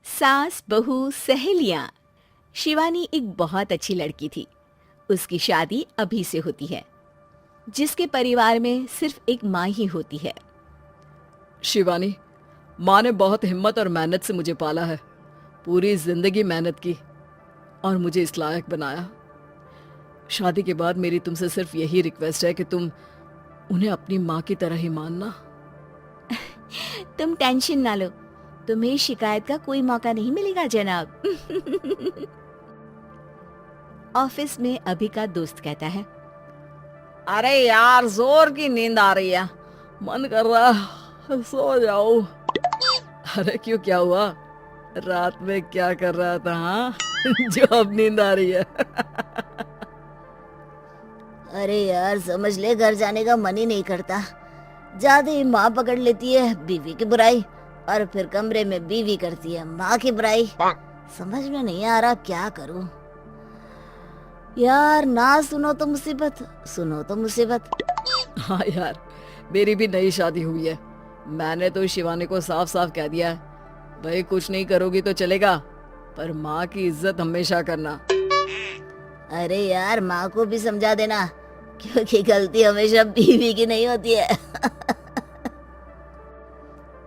सास बहू सहेलियां। शिवानी एक बहुत अच्छी लड़की थी। उसकी शादी अभी से होती है, जिसके परिवार में सिर्फ एक माँ ही होती है। शिवानी, माँ ने बहुत हिम्मत और मेहनत से मुझे पाला है। पूरी जिंदगी मेहनत की और मुझे इस लायक बनाया। शादी के बाद मेरी तुमसे सिर्फ यही रिक्वेस्ट है कि तुम उन्हें अपनी माँ की तरह ही मानना। तुम टेंशन ना लो, तुम्हें शिकायत का कोई मौका नहीं मिलेगा जनाब। ऑफिस में अभी का दोस्त कहता है, अरे यार, जोर की नींद आ रही है, मन कर रहा है सो जाओ। अरे क्यों, क्या हुआ? रात में क्या कर रहा था हाँ? जो अब नींद आ रही है। अरे यार, समझ ले, घर जाने का मन ही नहीं करता। ज्यादा ही माँ पकड़ लेती है बीवी की बुराई, और फिर कमरे में बीवी करती है माँ की बुराई। समझ में नहीं आ रहा क्या करूं। यार, ना सुनो तो मुसीबत, सुनो तो मुसीबत। हाँ यार, मेरी भी नई शादी हुई है। मैंने तो शिवानी को साफ साफ कह दिया है, भाई कुछ नहीं करोगी तो चलेगा, पर माँ की इज्जत हमेशा करना। अरे यार, माँ को भी समझा देना, क्योंकि गलती हमेशा बीवी की नहीं होती है।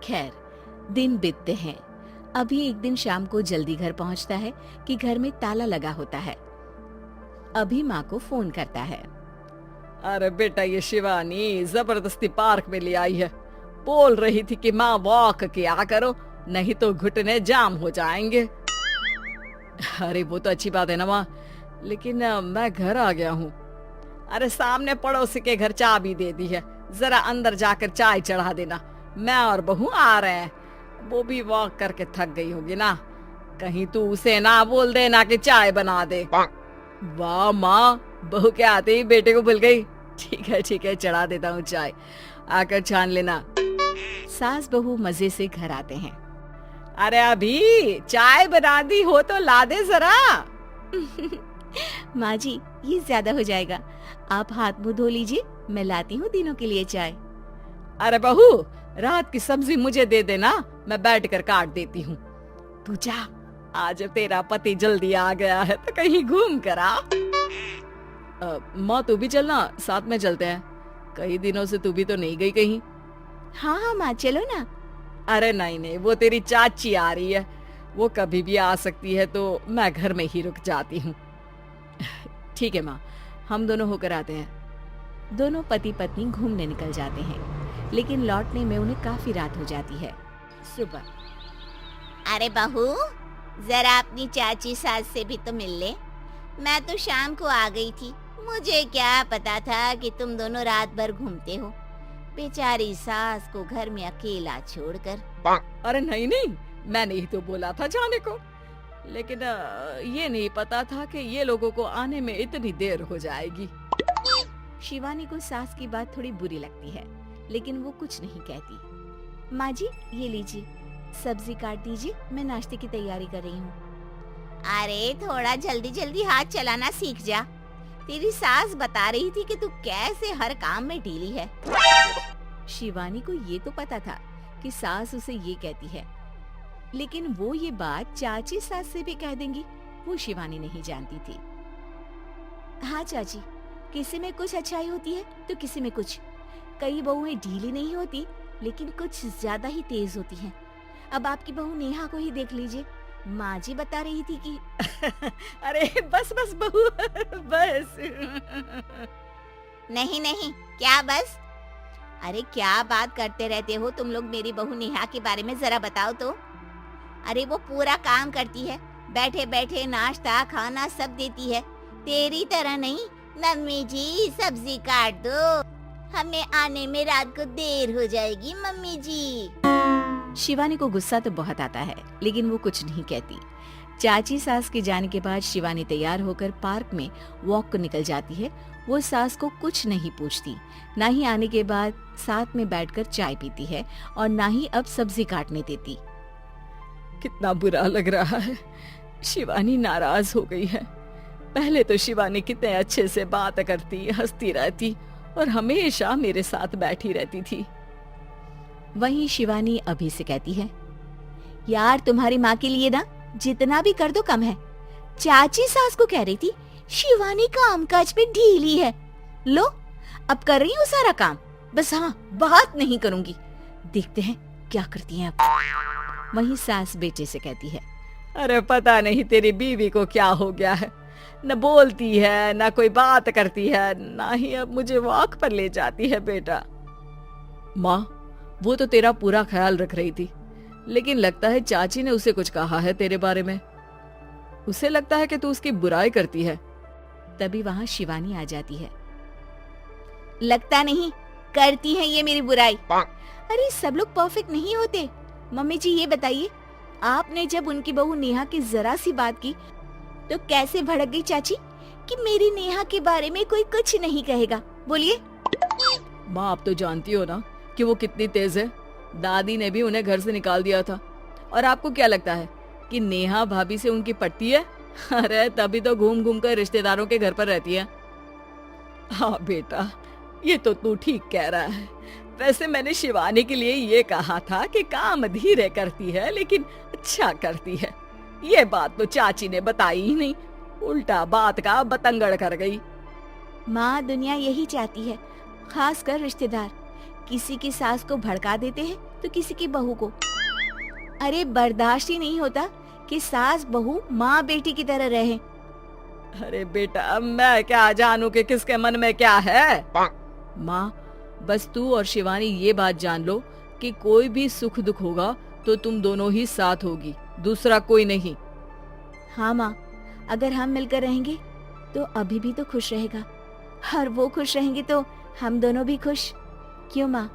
खैर, दिन बीतते हैं। अभी एक दिन शाम को जल्दी घर पहुंचता है कि घर में ताला लगा होता है। अभी माँ को फोन करता है। अरे बेटा, ये शिवानी जबरदस्ती पार्क में ले आई है। बोल रही थी कि माँ वॉक किया करो, नहीं तो घुटने जाम हो जाएंगे। अरे वो तो अच्छी बात है ना माँ, लेकिन मैं घर आ गया हूँ। अरे सामने पड़ोसी के घर चाबी दे दी है, जरा अंदर जाकर चाय चढ़ा देना। मैं और बहू आ रहे हैं। वो भी वॉक करके थक गई होगी ना, कहीं तू उसे ना बोल देना कि चाय बना दे। वाह माँ, बहू के आते ही बेटे को भूल गई। ठीक है, चढ़ा देता हूँ चाय, आकर छान लेना। सास बहू मजे से घर आते हैं। अरे अभी चाय बना दी हो तो ला दे जरा। माँ जी, ये ज्यादा हो जाएगा, आप हाथ मुंह धो लीजिए, मैं लाती हूँ तीनों के लिए चाय। अरे बहू, रात की सब्जी मुझे दे देना, मैं बैठ कर काट देती हूँ। तू जा, आज तेरा पति जल्दी आ गया है तो कहीं घूम कर आ। माँ तू भी चलना, साथ में चलते हैं। कई दिनों से तू भी तो नहीं गई कहीं। हाँ हाँ माँ, चलो ना। अरे नहीं, वो तेरी चाची आ रही है, वो कभी भी आ सकती है, तो मैं घर में ही रुक जाती हूँ। ठीक है माँ, हम दोनों होकर आते हैं। दोनों पति पत्नी घूमने निकल जाते हैं, लेकिन लौटने में उन्हें काफी रात हो जाती है। सुबह। अरे बहू, जरा अपनी चाची सास से भी तो मिल ले। मैं तो शाम को आ गई थी, मुझे क्या पता था कि तुम दोनों रात भर घूमते हो, बेचारी सास को घर में अकेला छोड़कर। अरे नहीं, मैंने ही तो बोला था जाने को, लेकिन ये नहीं पता था कि ये लोगों को आने में इतनी देर हो जाएगी। शिवानी को सास की बात थोड़ी बुरी लगती है, लेकिन वो कुछ नहीं कहती। माँ जी, ये लीजिए, सब्जी काट दीजिए, मैं नाश्ते की तैयारी कर रही हूँ। अरे थोड़ा जल्दी जल्दी हाथ चलाना सीख जा। तेरी सास बता रही थी कि तू कैसे हर काम में ढीली है। शिवानी को ये तो पता था कि सास उसे ये कहती है, लेकिन वो ये बात चाची सास से भी कह देंगी, वो शिवानी नहीं जानती थी। हाँ चाची, किसी में कुछ अच्छाई होती है तो किसी में कुछ। कई बहुएं ढीली नहीं होती, लेकिन कुछ ज्यादा ही तेज होती हैं। अब आपकी बहू नेहा को ही देख लीजिए, माँ जी बता रही थी कि अरे बस बहू, बस। नहीं, क्या बस? अरे क्या बात करते रहते हो तुम लोग मेरी बहू नेहा के बारे में, जरा बताओ तो। अरे वो पूरा काम करती है, बैठे बैठे नाश्ता खाना सब देती है, तेरी तरह नहीं। मम्मी जी सब्जी काट दो, हमें आने में रात को देर हो जाएगी मम्मी जी। शिवानी को गुस्सा तो बहुत आता है, लेकिन वो कुछ नहीं कहती। चाची सास के जाने के बाद शिवानी तैयार होकर पार्क में वॉक को निकल जाती है। वो सास को कुछ नहीं पूछती, ना ही आने के बाद साथ में बैठकर चाय पीती है, और ना ही अब सब्जी काटने देती। कितना बुरा लग रहा है, शिवानी नाराज हो गई है। पहले तो शिवानी कितने अच्छे से बात करती, हंसती रहती और हमेशा मेरे साथ बैठी रहती थी। वहीं शिवानी अभी से कहती है, यार तुम्हारी माँ के लिए ना जितना भी कर दो कम है। चाची सास को कह रही थी शिवानी काम काज पे ढीली है। लो अब कर रही हूँ सारा काम, बस हाँ बात नहीं करूंगी। देखते हैं क्या करती हैं अब। वहीं सास बेटे से कहती है, अरे पता नहीं तेरी बीवी को क्या हो गया है, न बोलती है न कोई बात करती है, ना ही अब मुझे वॉक पर ले जाती है। बेटा माँ वो तो तेरा पूरा ख्याल रख रही थी, लेकिन लगता है चाची ने उसे कुछ कहा है तेरे बारे में। उसे लगता है कि तू उसकी बुराई करती है। तभी वहाँ शिवानी आ जाती है। लगता नहीं करती है ये मेरी बुराई। अरे सब लोग परफेक्ट नहीं होते। मम्मी जी ये बताइए, आपने जब उनकी बहू नेहा की जरा सी बात की तो कैसे भड़क गई चाची कि मेरी नेहा के बारे में कोई कुछ नहीं कहेगा। बोलिए। माँ आप तो जानती हो ना कि वो कितनी तेज है। दादी ने भी उन्हें घर से निकाल दिया था। और आपको क्या लगता है कि नेहा भाभी से उनकी पटती है? अरे तभी तो घूम घूम कर रिश्तेदारों के घर पर रहती है। हाँ बेटा ये तो तू ठीक कह रहा है। वैसे मैंने शिवानी के लिए ये कहा था कि काम धीरे करती है लेकिन अच्छा करती है। ये बात तो चाची ने बताई ही नहीं, उल्टा बात का बतंगड़ कर गई। माँ दुनिया यही चाहती है, खासकर रिश्तेदार किसी की सास को भड़का देते हैं तो किसी की बहू को। अरे बर्दाश्त ही नहीं होता कि सास बहू माँ बेटी की तरह रहे। अरे बेटा मैं क्या जानूं कि किसके मन में क्या है। माँ बस तू और शिवानी ये बात जान लो कि कोई भी सुख दुख होगा तो तुम दोनों ही साथ होगी, दूसरा कोई नहीं। हाँ माँ, अगर हम मिलकर रहेंगे तो अभी भी तो खुश रहेगा, और वो खुश रहेंगे तो हम दोनों भी खुश। क्यों माँ?